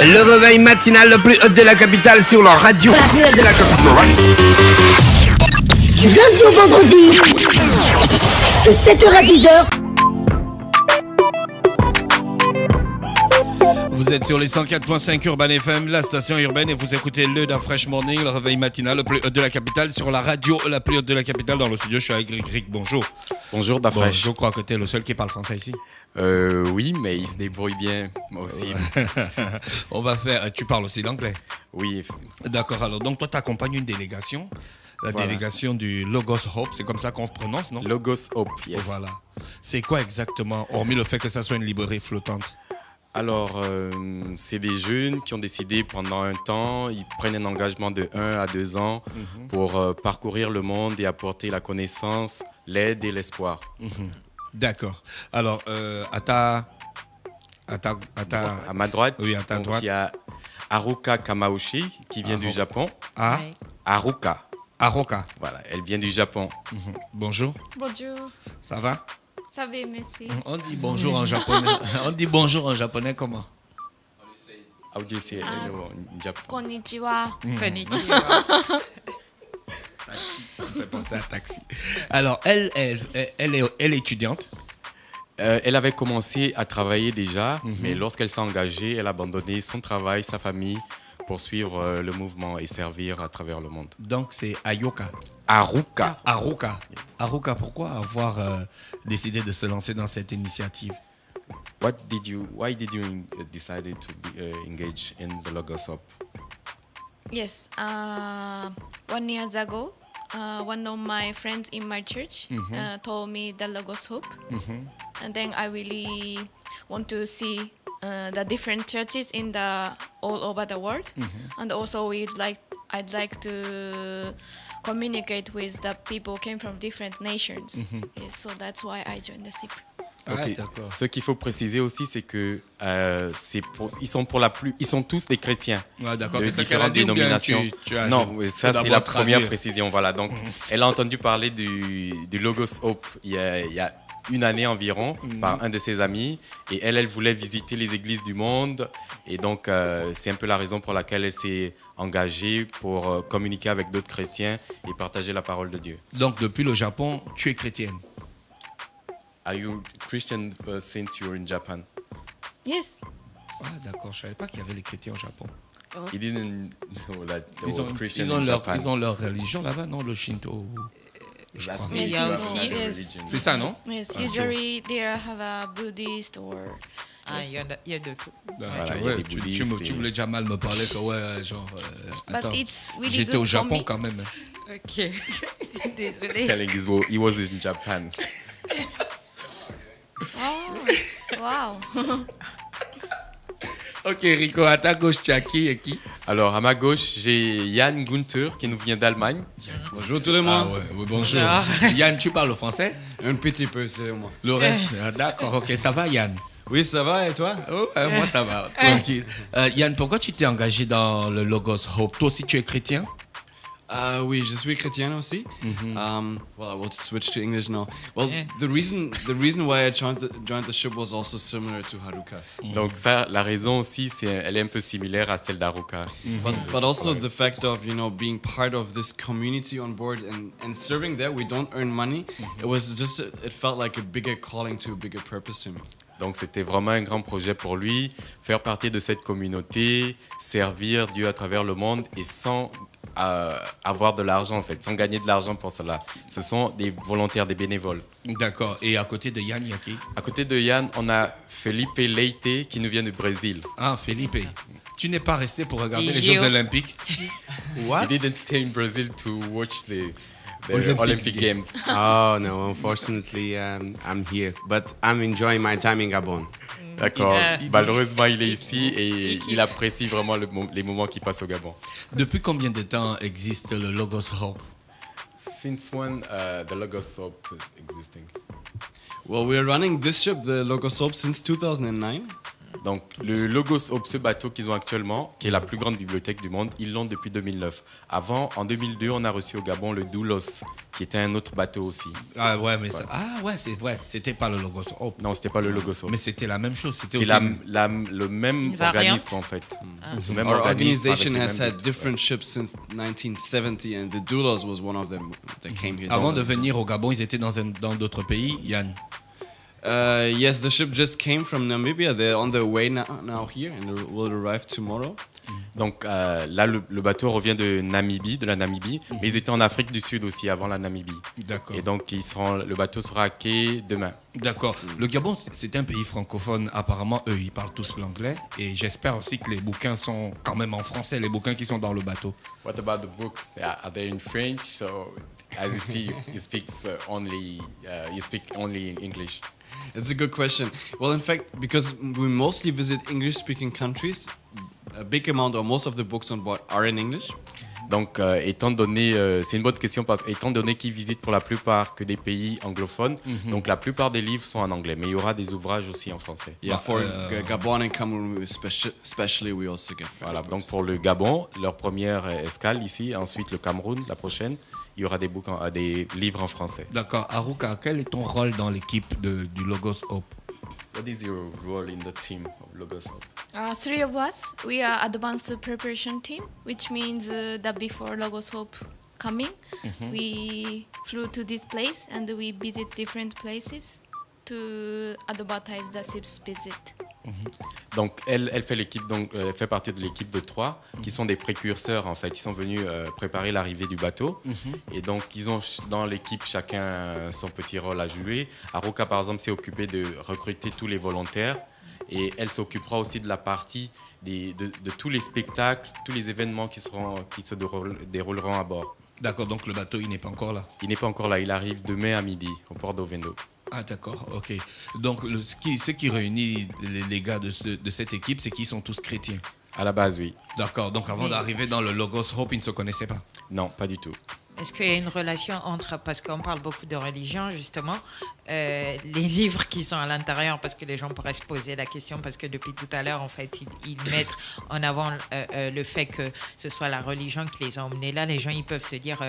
Le réveil matinal le plus haut de la capitale sur la radio. La plus haute de la capitale. Du lundi au vendredi, de 7h à 10h. Vous êtes sur les 104.5 Urban FM, la station urbaine, et vous écoutez le Da Fresh Morning, le réveil matinal le plus haut de la capitale, sur la radio la plus haute de la capitale. Dans le studio, je suis avec Rick. Bonjour. Bonjour, Da Bon, Fresh. je crois que tu es le seul qui parle français ici. Oui, mais il se débrouille bien, moi aussi. On va faire. Tu parles aussi l'anglais. Oui, D'accord, alors donc toi tu accompagnes une délégation, la Voilà. délégation du Logos Hope, c'est comme ça qu'on se prononce, non? Logos Hope, yes. Voilà. C'est quoi exactement, hormis le fait que ça soit une librairie flottante? Alors, c'est des jeunes qui ont décidé pendant un temps, ils prennent un engagement de 1 à 2 ans pour parcourir le monde et apporter la connaissance, l'aide et l'espoir. D'accord. Alors, à À ma droite, Oui, à ta donc, droite. il y a Haruka Kamaoshi qui vient du Japon. à Haruka, Aroka. voilà, elle vient du Japon. Bonjour, Bonjour, ça va? ça va, merci. On dit bonjour en japonais. On dit bonjour en japonais comment? How do you say hello in Japan? Konnichiwa. Ça me fait penser à taxi. Alors, elle est étudiante. Elle avait commencé à travailler déjà, mais lorsqu'elle s'est engagée, elle a abandonné son travail, sa famille, pour suivre le mouvement et servir à travers le monde. Donc, c'est Ayoka. Haruka. Aruka. Aruka, pourquoi avoir décidé de se lancer dans cette initiative? Why did you decide to engage in the Logos Hub? Yes, 1 year ago, one of my friends in my church told me the Logos Hope. And then I really want to see the different churches in the all over the world. And also I'd like to communicate with the people who came from different nations. Yeah, so that's why I joined the SIP. Ah, Ok. d'accord. Ce qu'il faut préciser aussi, c'est que ils sont tous des chrétiens Ah, d'accord, de c'est ça qu'elle a différentes dit ou bien dénominations. tu as Non, faut oui, ça c'est d'abord la traduire. première précision. Voilà, donc elle a entendu parler du Logos Hope il y a une année environ par un de ses amis, et elle voulait visiter les églises du monde, et donc c'est un peu la raison pour laquelle elle s'est engagée pour communiquer avec d'autres chrétiens et partager la parole de Dieu. Donc, depuis le Japon, tu es chrétienne. Are you Christian since you're in Japan? Yes, Ah, d'accord, je ne savais pas qu'il y avait les chrétiens au Japon. He didn't know that there Ils was ont, Christian ils ont in leur, Japan. ils ont leur religion là-bas, non? Le Shinto. Je That's crois. the Il y a Islam aussi- yes. religion. C'est ça, non? yes. Ah, Usually they have a Buddhist or Ah, il y a de tout. Ah, Voilà, tu il y a vois, des tu bouddhistes tu et- voulais déjà mal me parler que ouais, genre. but Attends, it's really j'étais good au for Japon me. quand même. Ok. Désolée. Telling his well, he was in Japan. Wow. Ok, Rico, à ta gauche, tu as qui et qui? Alors, à ma gauche, j'ai Yann Gunther qui nous vient d'Allemagne. Bonjour tout le Ah monde. ouais, oui, bonjour. Ah. Yann, tu parles le français? Un petit peu, c'est moi. Le reste, ah, d'accord, ok, ça va, Yann? Oui, ça va et toi? Oh, moi, ça va, tranquille. Yann, pourquoi tu t'es engagé dans le Logos Hope? Toi aussi, tu es chrétien? Oui, je suis chrétien aussi. Well, I will switch to English now. Well, the reason why I joined the ship was also similar to Haruka's. Donc ça, la raison aussi, elle est un peu similaire à celle d'Haruka. But also the fact of, being part of this community on board and serving there, we don't earn money. It felt like a bigger calling to a bigger purpose to me. Donc c'était vraiment un grand projet pour lui, faire partie de cette communauté, servir Dieu à travers le monde et sans avoir de l'argent en fait, sans gagner de l'argent pour cela. Ce sont des volontaires, des bénévoles. D'accord, et à côté de Yann, il y a qui? À côté de Yann, on a Felipe Leite qui nous vient du Brésil. Ah, Felipe. Tu n'es pas resté pour regarder les Yo. Jeux Olympiques? He didn't stay in Brazil to watch the Olympics Olympic game. Games. Oh no, unfortunately, I'm here, but I'm enjoying my time in Gabon. D'accord. Yeah. Malheureusement, il est ici et il apprécie vraiment les moments qu'il passe au Gabon. Depuis combien de temps existe le Logos Hope? Since when the Logos Hope is existing? Well, we're running this ship, the Logos Hope, since 2009. Donc, le Logos Hope, ce bateau qu'ils ont actuellement, qui est la plus grande bibliothèque du monde, ils l'ont depuis 2009. Avant, en 2002, on a reçu au Gabon le Doulos, qui était un autre bateau aussi. Ah ouais, mais c'est vrai, c'était pas le Logos Hope. Non, c'était pas le Logos Hope. Mais c'était la même chose. C'était C'est aussi le même Une variante. organisme, en fait. Le même Our organisme avec organization les has mêmes had different ships since 1970, and the Doulos was one of them that came here. Avant de venir au Gabon, ils étaient dans d'autres pays, Yann. Yes, the ship just came from Namibia. They're on their way now here, and they will arrive tomorrow. Donc là, le bateau revient de la Namibie, mais ils étaient en Afrique du Sud aussi avant la Namibie. D'accord. Et donc le bateau sera à quai demain. D'accord. Le Gabon, c'est un pays francophone. Apparemment, eux, ils parlent tous l'anglais. Et j'espère aussi que les bouquins sont quand même en français, les bouquins qui sont dans le bateau. What about the books? Are they in French? So as you see, you speak only in English. It's a good question. Well, in fact, because we mostly visit English-speaking countries, a big amount or most of the books on board are in English. Donc, étant donné, c'est une bonne question parce étant donné qu'ils visitent pour la plupart que des pays anglophones, donc la plupart des livres sont en anglais, mais il y aura des ouvrages aussi en français. Yeah, for Gabon and Cameroon especially, we also get French Voilà, books. donc pour le Gabon, leur première escale ici, ensuite le Cameroun, la prochaine, il y aura des livres en français. D'accord. Aruka, quel est ton rôle dans l'équipe du Logos Hope? What is your role in the team of Logos Hope? Three of us, we are advanced preparation team, which means that before Logos Hope coming, we flew to this place and we visit different places to advertise the ship's visit. Donc elle fait partie de l'équipe de 3 qui sont des précurseurs en fait. Ils sont venus préparer l'arrivée du bateau et donc ils ont dans l'équipe chacun son petit rôle à jouer. Aruka par exemple s'est occupée de recruter tous les volontaires et elle s'occupera aussi de la partie de tous les spectacles, tous les événements qui se dérouleront à bord. D'accord, donc le bateau, il n'est pas encore là. Il n'est pas encore là, il arrive demain à midi au port d'Ovendo. Ah d'accord, ok. Donc ce qui réunit les gars de cette équipe, c'est qu'ils sont tous chrétiens. À la base, oui. D'accord, donc avant d'arriver dans le Logos Hope, ils ne se connaissaient pas. Non, pas du tout. Est-ce qu'il y a une relation entre, parce qu'on parle beaucoup de religion justement, les livres qui sont à l'intérieur, parce que les gens pourraient se poser la question, parce que depuis tout à l'heure, en fait, ils mettent en avant le fait que ce soit la religion qui les a emmenés là. Les gens, ils peuvent se dire,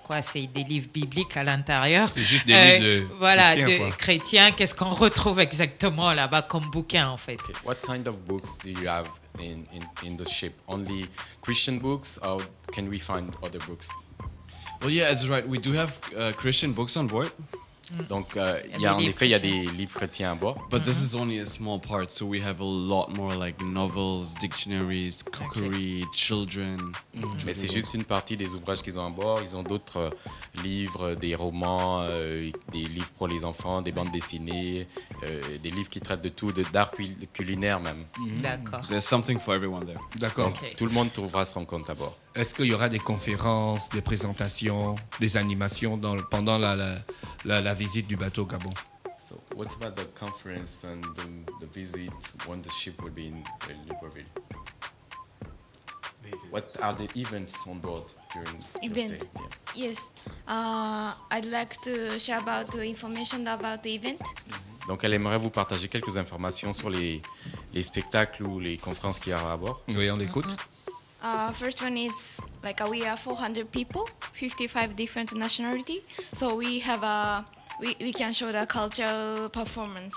quoi, c'est des livres bibliques à l'intérieur. C'est juste des livres chrétiens, quoi. Chrétiens. Qu'est-ce qu'on retrouve exactement là-bas comme bouquin, en fait? Okay. What kind of books do you have in the ship? Only Christian books or can we find other books? Well, yeah, it's right. We do have Christian books on board, Donc, il y a des livres chrétiens à bord. but this is only a small part. So we have a lot more like novels, dictionaries, cookery, children. Mais c'est juste une partie des ouvrages qu'ils ont à bord. Ils ont d'autres livres, des romans, des livres pour les enfants, des bandes dessinées, des livres qui traitent de tout, d'art culinaire même. D'accord. There's something for everyone there. D'accord. Ok. Tout le monde trouvera ce rencontre à bord. Est-ce qu'il y aura des conférences, des présentations, des animations pendant la visite du bateau au Gabon? So, what about the conference and the visit when the ship will be in Libreville? What are the events on board during your Event. stay? Yeah. Yes, I'd like to share about the information about the event. Donc, elle aimerait vous partager quelques informations sur les spectacles ou les conférences qu'il y aura à bord. Oui, on l'écoute. First one is like we are 400 people, 55 different nationality. So we have we can show the cultural performance.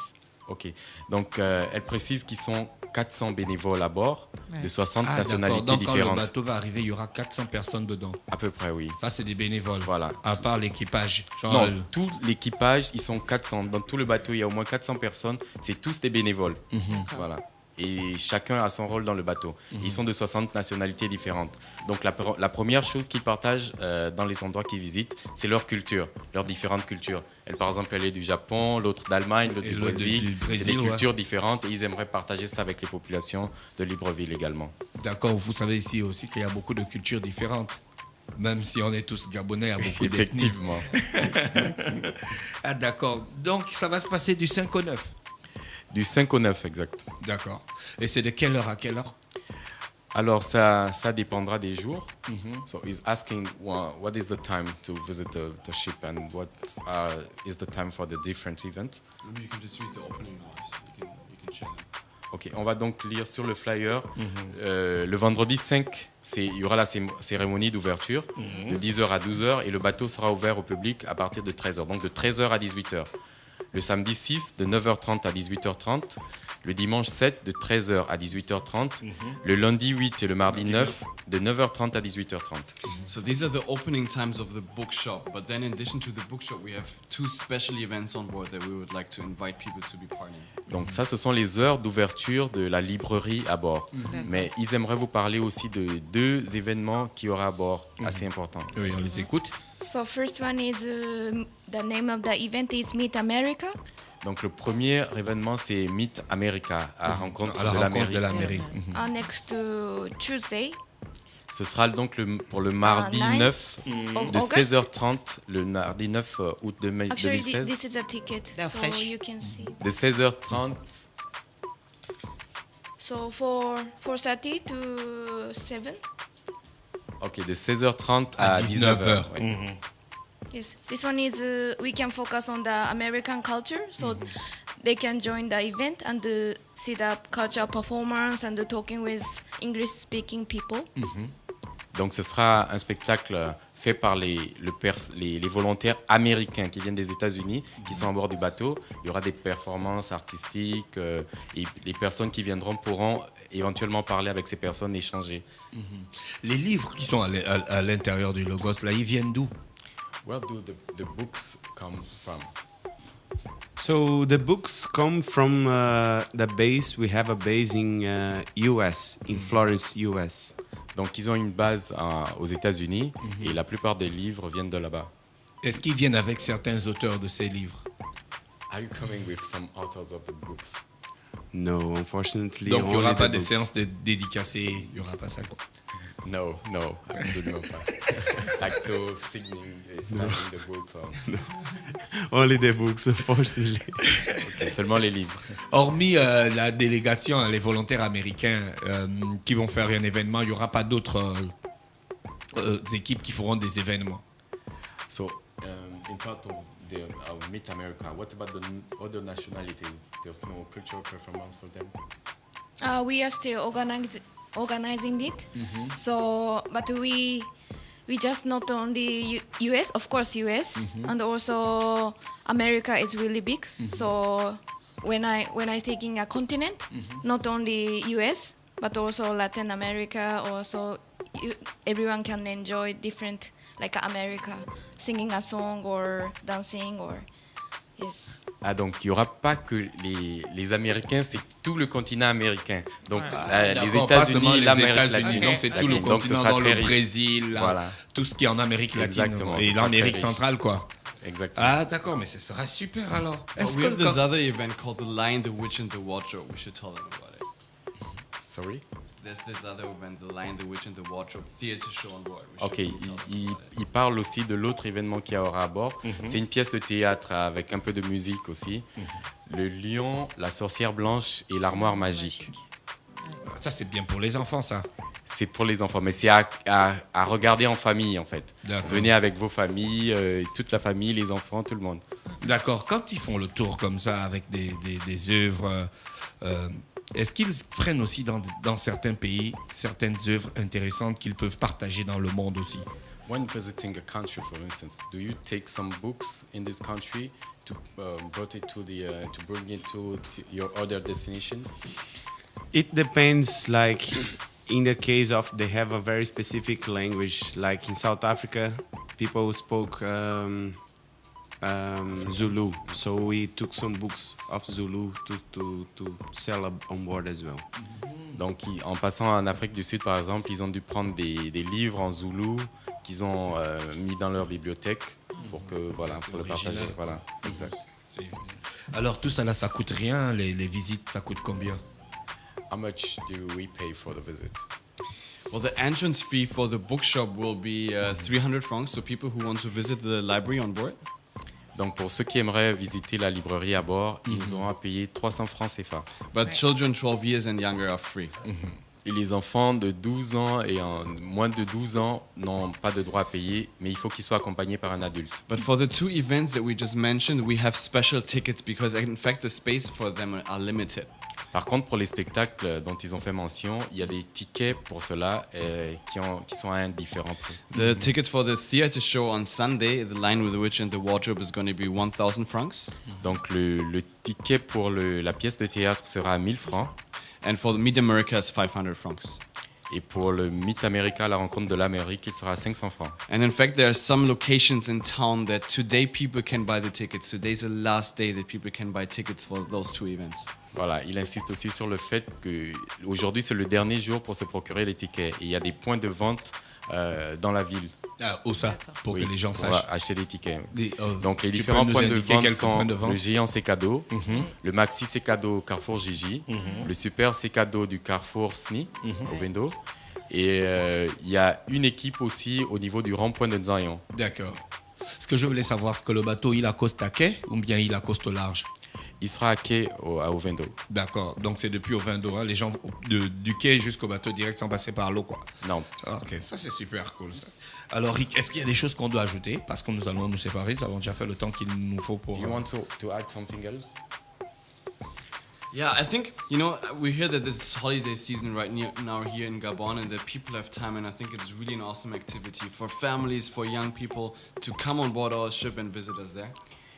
Ok. Donc, elle précise qu'ils sont 400 bénévoles à bord, de 60 Ah, d'accord. nationalités Donc quand le différentes. bateau va arriver, il y aura 400 personnes dedans. À peu près, oui. Ça, c'est des bénévoles. Voilà. À part l'équipage. Genre, Non, tout l'équipage, ils sont 400. Dans tout le bateau, il y a au moins 400 personnes. C'est tous des bénévoles. Voilà. Et chacun a son rôle dans le bateau. Ils sont de 60 nationalités différentes. Donc la première chose qu'ils partagent dans les endroits qu'ils visitent, c'est leur culture, leurs différentes cultures. Elle, par exemple, elle est du Japon, l'autre d'Allemagne, l'autre Et du l'autre Brésil. du C'est Brésil, des ouais. cultures différentes et ils aimeraient partager ça avec les populations de Libreville également. D'accord, vous savez ici aussi qu'il y a beaucoup de cultures différentes. Même si on est tous gabonais, il y a beaucoup d'ethnies. Effectivement. Ah d'accord. Donc ça va se passer du 5 au 9. Du 5 au 9, exact. D'accord. Et c'est de quelle heure à quelle heure? Alors, ça dépendra des jours. So, he's asking what is the time to visit the ship and what is the time for the different events. Maybe you can just read the opening hours. You can share them. Ok, on va donc lire sur le flyer. Le vendredi 5, il y aura la cérémonie d'ouverture de 10h à 12h et le bateau sera ouvert au public à partir de 13h, donc de 13h à 18h. Le samedi 6, de 9h30 à 18h30. Le dimanche 7, de 13h à 18h30. Le lundi 8 et le mardi 9, de 9h30 à 18h30. So these are the opening times of the bookshop. But then in addition to the bookshop, we have 2 special events on board that we would like to invite people to be part in. Donc ça, ce sont les heures d'ouverture de la librairie à bord. Mais ils aimeraient vous parler aussi de 2 événements qu'il y aura à bord, assez importants. Oui, on les écoute. So first one is the name of the event is Meet America. Donc le premier événement, c'est Meet America, à la rencontre de l'Amérique. Next Tuesday. Ce sera donc pour le mardi 9 de 16h30, le mardi 9 août 2016. Actually, this is a ticket, so you can see. De 16h30. So for 4:30 to 7. Ok, de 16h30 à 19h. Oui. Yes, this one is we can focus on the American culture, so they can join the event and see the cultural performance and talking with English-speaking people. Donc ce sera un spectacle fait par les volontaires américains qui viennent des États-Unis, qui sont à bord du bateau. Il y aura des performances artistiques et les personnes qui viendront pourront éventuellement parler avec ces personnes, échanger. Les livres qui sont à l'intérieur du Logos, là, ils viennent d'où? Where do the books come from? So the books come from the base. We have a base in US, in Florence, US. Donc ils ont une base aux États-Unis et la plupart des livres viennent de là-bas. Est-ce qu'ils viennent avec certains auteurs de ces livres? Are you coming with some authors of the books? No, unfortunately. Donc il n'y aura only pas the de books. séance dédicacée, il n'y aura pas ça quoi. No, absolument pas. Like to signing the book. Only the books, unfortunately. Okay, seulement les livres. Hormis la délégation, les volontaires américains qui vont faire un événement, il n'y aura pas d'autres équipes qui feront des événements. So, in part of the Meet America, what about the other nationalities? There's no cultural performance for them? We are still organizing it. So, but we just not only US, of course US, and also America is really big. So when I taking a continent, not only US, but also Latin America, also everyone can enjoy different, like America, singing a song or dancing or yes. Ah, donc il n'y aura pas que les Américains, c'est tout le continent américain. Donc les États-Unis, l'Amérique latine. Donc c'est tout le continent, dans le Brésil, là, voilà. Tout ce qui est en Amérique latine. Exactement, et l'Amérique centrale, quoi. Exactement. Ah d'accord, mais ce sera super alors. We have this other event called The Lion, the Witch and the Wardrobe. We should tell them about it. Sorry? There's this other event, The Lion, the Witch and the Wardrobe theater show on board. Ok, il parle aussi de l'autre événement qu'il y aura à bord. C'est une pièce de théâtre avec un peu de musique aussi. Le lion, la sorcière blanche et l'armoire magique. Ça c'est bien pour les enfants ça. C'est pour les enfants, mais c'est à regarder en famille en fait. D'accord. Venez avec vos familles, toute la famille, les enfants, tout le monde. D'accord. Quand ils font le tour comme ça avec des œuvres, est-ce qu'ils prennent aussi dans certains pays certaines œuvres intéressantes qu'ils peuvent partager dans le monde aussi? When visiting a country, for instance, do you take some books in this country to bring it to your other destinations? It depends. Like in the case of, they have a very specific language. Like in South Africa, people spoke Zulu, so we took some books of Zulu to sell on board as well. Donc, en passant en Afrique du Sud, par exemple, ils ont dû prendre des livres en zoulou qu'ils ont mis dans leur bibliothèque pour le partager. Voilà, exact. Alors tout ça là, ça coûte rien. Les visites, ça coûte combien? How much do we pay for the visit? Well, the entrance fee for the bookshop will be 300 francs. So people who want to visit the library on board. Donc, pour ceux qui aimeraient visiter la librairie à bord, ils auront à payer 300 francs CFA. But children 12 years and younger are free. Et les enfants de 12 ans et moins de 12 ans n'ont pas de droit à payer, mais il faut qu'ils soient accompagnés par un adulte. But for the 2 events that we just mentioned, we have special tickets because in fact the space for them are limited. Par contre, pour les spectacles dont ils ont fait mention, il y a des tickets pour cela qui sont à un différent prix. The ticket for the theater show on Sunday, The Lion with the Witch and the Wardrobe, is going to be 1,000 francs. Donc le ticket pour la pièce de théâtre sera à 1000 francs. And for the Meet America, it's 500 francs. Et pour le Meet America, la rencontre de l'Amérique, il sera à 500 francs. And in fact, there are some locations in town that today people can buy the tickets. Today's the last day that people can buy tickets for those two events. Voilà, il insiste aussi sur le fait qu'aujourd'hui, c'est le dernier jour pour se procurer les tickets. Et il y a des points de vente dans la ville. Où ça? Pour que les gens pour sachent. acheter des tickets. Tu Donc les peux différents nous points de indiquer vente quelques sont points de vente? le géant C'est Cadeau, le Maxi C'est Cadeau Carrefour Gigi, le Super C'est Cadeau du Carrefour SNI au Vendo. Et il y a une équipe aussi au niveau du rond-point de Zion. D'accord. Ce que je voulais savoir, c'est que le bateau, il accoste à quai ou bien il accoste au large? Il sera à quai au Vendo. D'accord. Donc c'est depuis au Vendo, hein, les gens du quai jusqu'au bateau direct sans passer par l'eau, quoi. Non. Ok, ça c'est super cool. Ça. Alors Rick, est-ce qu'il y a des choses qu'on doit ajouter? Parce que nous allons nous séparer, nous avons déjà fait le temps qu'il nous faut pour... You want to add something else? Yeah, I think, we hear that it's holiday season right now here in Gabon and that people have time, and I think it's really an awesome activity for families, for young people to come on board our ship and visit us there.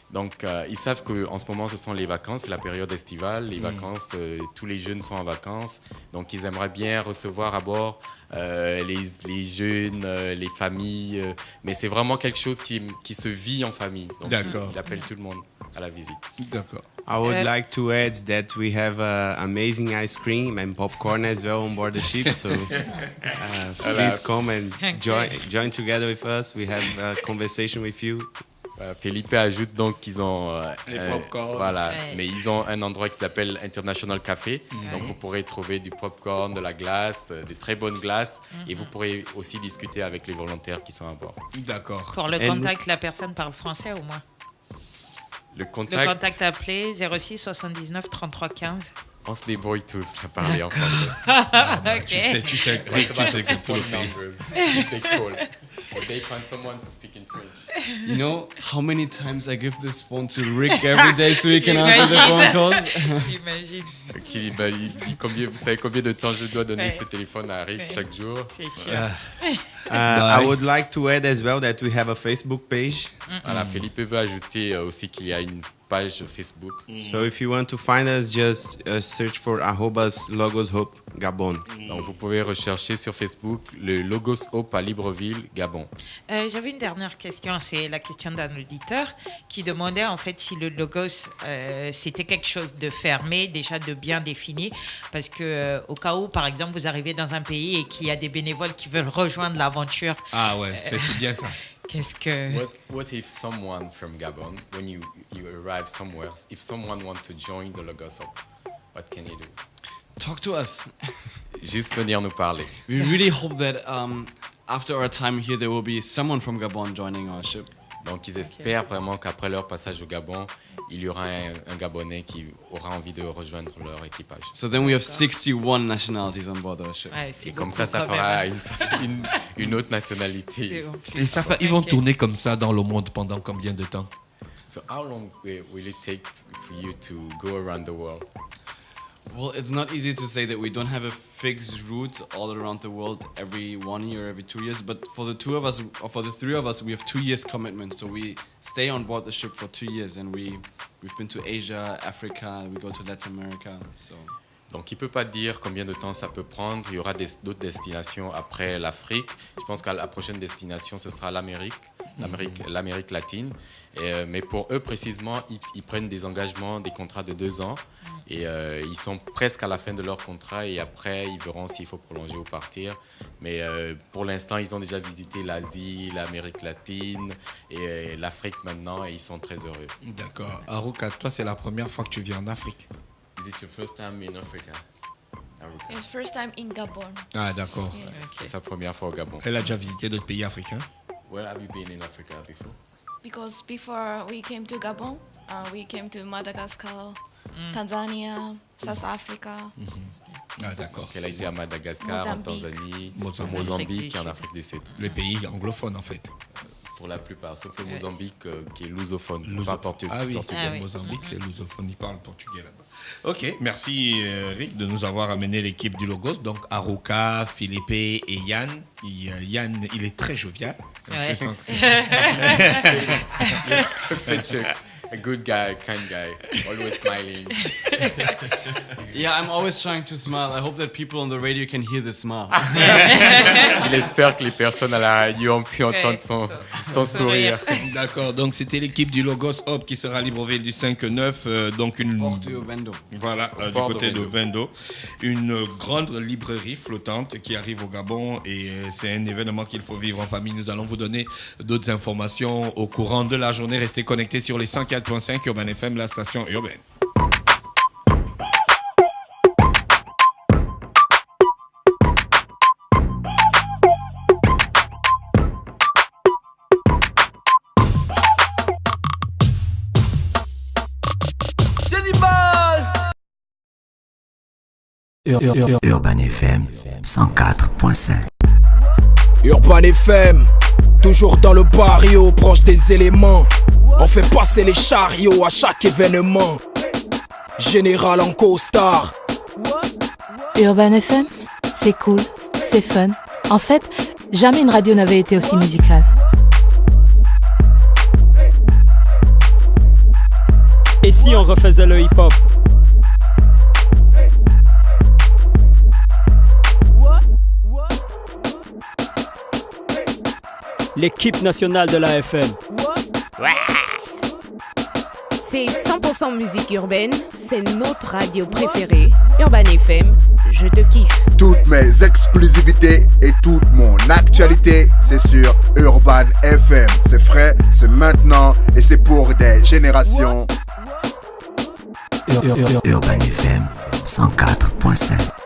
Donc, ils savent qu'en ce moment, ce sont les vacances, c'est la période estivale, les vacances, tous les jeunes sont en vacances. Donc, ils aimeraient bien recevoir à bord les jeunes, les familles. Mais c'est vraiment quelque chose qui se vit en famille. Donc, D'accord. il appelle tout le monde à la visite. D'accord. I would like to add that we have amazing ice cream and popcorn as well on board the ship. So please come and join together with us. We have a conversation with you. Felipe ajoute donc qu'ils ont les popcorn. Voilà, mais ils ont un endroit qui s'appelle International Café. Donc vous pourrez trouver du popcorn, de la glace, de très bonnes glaces, et vous pourrez aussi discuter avec les volontaires qui sont à bord. D'accord. Pour le contact, la personne parle français au moins. Le contact appelé 06 79 33 15. On se débrouille tous à parler en français. Ok. Tu sais que tout le pays. They call. Or they find someone to speak in French. You know how many times I give this phone to Rick every day so he can answer the phone calls? J'imagine. Vous savez combien de temps je dois donner ce téléphone à Rick chaque jour? C'est sûr. I would like to add as well that we have a Facebook page. Voilà, Felipe veut ajouter aussi qu'il y a une page Facebook. So if you want to find us, just search for @LogosHope Gabon. Donc vous pouvez rechercher sur Facebook le Logos Hope à Libreville, Gabon. J'avais une dernière question, c'est la question d'un auditeur qui demandait en fait si le Logos c'était quelque chose de fermé, déjà de bien défini, parce que au cas où par exemple vous arrivez dans un pays et qu'il y a des bénévoles qui veulent rejoindre l'aventure. Ah ouais, c'est bien ça. Qu'est-ce que... What if someone from Gabon, when you arrive somewhere, if someone wants to join the Logos Hope, what can you do? Talk to us. Juste venir nous parler. We really hope that after our time here, there will be someone from Gabon joining our ship. Donc ils espèrent vraiment qu'après leur passage au Gabon, il y aura un Gabonais qui aura envie de rejoindre leur équipage. So then we have 61 nationalities on board our ship. Ouais, c'est Et comme beaucoup ça quand fera même. une autre nationalité. Et ça, ils vont tourner comme ça dans le monde pendant combien de temps? So how long will it take for you to go around the world? Well, it's not easy to say that we don't have a fixed route all around the world every 1 year, every 2 years. But for the two of us, or for the three of us, we have 2 years commitment. So we stay on board the ship for 2 years, and we've been to Asia, Africa, we go to Latin America. So. Donc il ne peut pas dire combien de temps ça peut prendre. Il y aura d'autres destinations après l'Afrique. Je pense que la prochaine destination, ce sera l'Amérique latine. Mais pour eux, précisément, ils prennent des engagements, des contrats de 2 ans. Et ils sont presque à la fin de leur contrat. Et après, ils verront s'il faut prolonger ou partir. Mais pour l'instant, ils ont déjà visité l'Asie, l'Amérique latine et l'Afrique maintenant. Et ils sont très heureux. D'accord. Aruka, toi, c'est la première fois que tu viens en Afrique? Is it your first time in Africa? Aruka. It's first time in Gabon. Ah, d'accord. Yes. C'est sa première fois au Gabon. Elle a déjà visité d'autres pays africains? Where have you been in Africa before? Because before we came to Gabon, we came to Madagascar, Tanzania, South Africa. Ah, d'accord. Elle a été à Madagascar, en Mozambique. Tanzanie, Mozambique. au Mozambique et en Afrique du Sud. Les pays anglophones, en fait. pour la plupart, sauf le Mozambique qui est lusophone. Ah oui, Mozambique, c'est lusophone, ils parlent portugais là-bas. Ok, merci Rick de nous avoir amené l'équipe du Logos. Donc Aruka, Philippe et Yann. Yann, il est très jovial. Je sens que c'est a good guy, kind guy, always smiling. Yeah, I'm always trying to smile. I hope that people on the radio can hear the smile. Il espère que les personnes à la radio ont pu entendre son sourire. D'accord, donc c'était l'équipe du Logos Hop qui sera à Libreville du 5-9. Donc une... Porto Vendo. Voilà, du côté de Vendo. Une grande librairie flottante qui arrive au Gabon et c'est un événement qu'il faut vivre en famille. Nous allons vous donner d'autres informations au courant de la journée. Restez connectés sur les 104.5 Urban FM, la station urbaine. Urban FM 104.5. Urban FM, toujours dans le barrio, proche des éléments. On fait passer les chariots à chaque événement. Général en costard. Urban FM, c'est cool, c'est fun. En fait, jamais une radio n'avait été aussi musicale. Et si on refaisait le hip-hop? L'équipe nationale de la FM. C'est 100% musique urbaine, c'est notre radio préférée. Urban FM, je te kiffe. Toutes mes exclusivités et toute mon actualité, c'est sur Urban FM. C'est frais, c'est maintenant et c'est pour des générations. Urban FM 104.5.